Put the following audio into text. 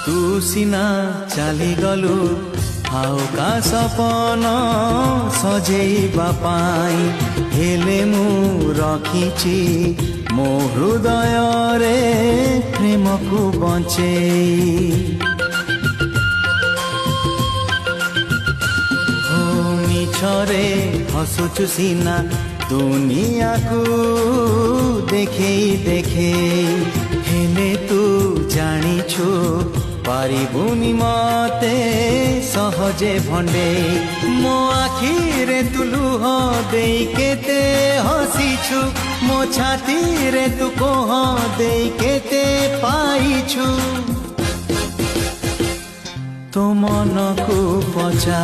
तू सिना चली गलु आउ का सपन सजेइबा पाई हेले मु रखिछि मो हृदय रे प्रेम को बंचेई मिछरे हसुचु सीना दुनिया को देखे देखे हेले तू जानिछु पारिबुनी मते सहजे भंडे मो आखिरे तू लुह देई केते हसीछु मो छाती रे तू कोह देई केते पाइछु तो मन को पचा